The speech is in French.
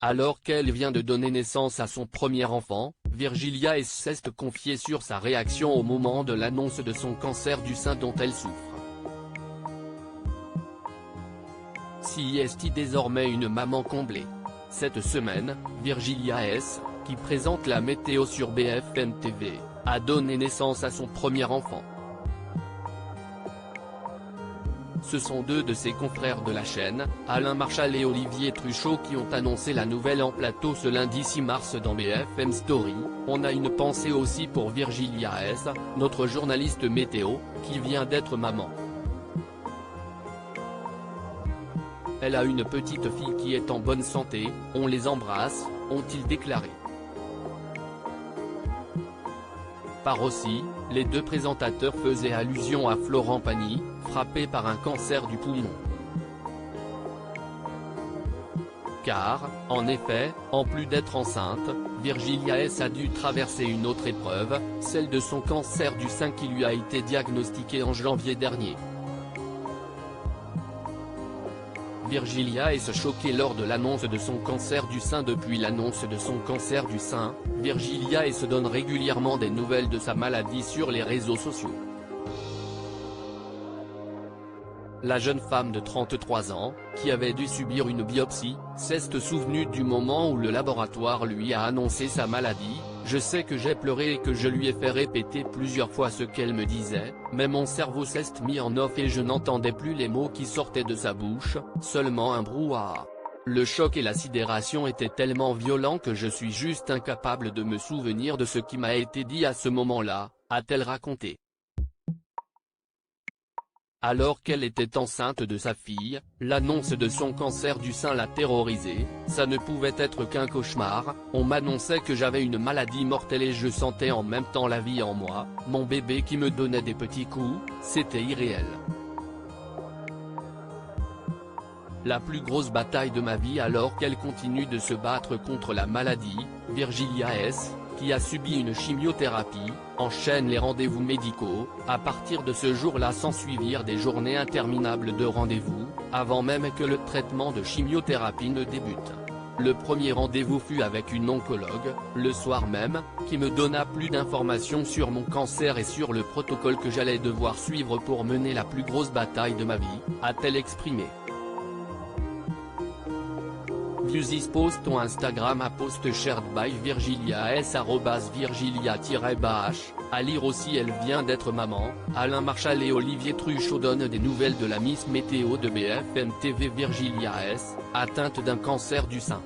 Alors qu'elle vient de donner naissance à son premier enfant, Virgilia S s'est confiée sur sa réaction au moment de l'annonce de son cancer du sein dont elle souffre. Si est désormais une maman comblée. Cette semaine, Virgilia S, qui présente la météo sur BFM TV, a donné naissance à son premier enfant. Ce sont deux de ses confrères de la chaîne, Alain Marchal et Olivier Truchot qui ont annoncé la nouvelle en plateau ce lundi 6 mars dans BFM Story. On a une pensée aussi pour Virgilia S, notre journaliste météo, qui vient d'être maman. Elle a une petite fille qui est en bonne santé, on les embrasse, ont-ils déclaré. Par aussi, les deux présentateurs faisaient allusion à Florent Pagny, frappé par un cancer du poumon. Car, en effet, en plus d'être enceinte, Virgilia S a dû traverser une autre épreuve, celle de son cancer du sein qui lui a été diagnostiqué en janvier dernier. Virgilia S choquée lors de l'annonce de son cancer du sein. Depuis l'annonce de son cancer du sein, Virgilia S donne régulièrement des nouvelles de sa maladie sur les réseaux sociaux. La jeune femme de 33 ans, qui avait dû subir une biopsie, s'est souvenue du moment où le laboratoire lui a annoncé sa maladie. Je sais que j'ai pleuré et que je lui ai fait répéter plusieurs fois ce qu'elle me disait, mais mon cerveau s'est mis en off et je n'entendais plus les mots qui sortaient de sa bouche, seulement un brouhaha. Le choc et la sidération étaient tellement violents que je suis juste incapable de me souvenir de ce qui m'a été dit à ce moment-là, a-t-elle raconté. Alors qu'elle était enceinte de sa fille, l'annonce de son cancer du sein l'a terrorisée. Ça ne pouvait être qu'un cauchemar, on m'annonçait que j'avais une maladie mortelle et je sentais en même temps la vie en moi, mon bébé qui me donnait des petits coups, c'était irréel. La plus grosse bataille de ma vie alors qu'elle continue de se battre contre la maladie, Virgilia S, qui a subi une chimiothérapie, enchaîne les rendez-vous médicaux. À partir de ce jour-là s'ensuivirent des journées interminables de rendez-vous, avant même que le traitement de chimiothérapie ne débute. Le premier rendez-vous fut avec une oncologue, le soir même, qui me donna plus d'informations sur mon cancer et sur le protocole que j'allais devoir suivre pour mener la plus grosse bataille de ma vie, a-t-elle exprimé. View this post on Instagram à post shared by Virgilia S @Virgilia-H, à lire aussi. Elle vient d'être maman. Alain Marchal et Olivier Truchot donnent des nouvelles de la Miss Météo de BFM TV. Virgilia S, atteinte d'un cancer du sein.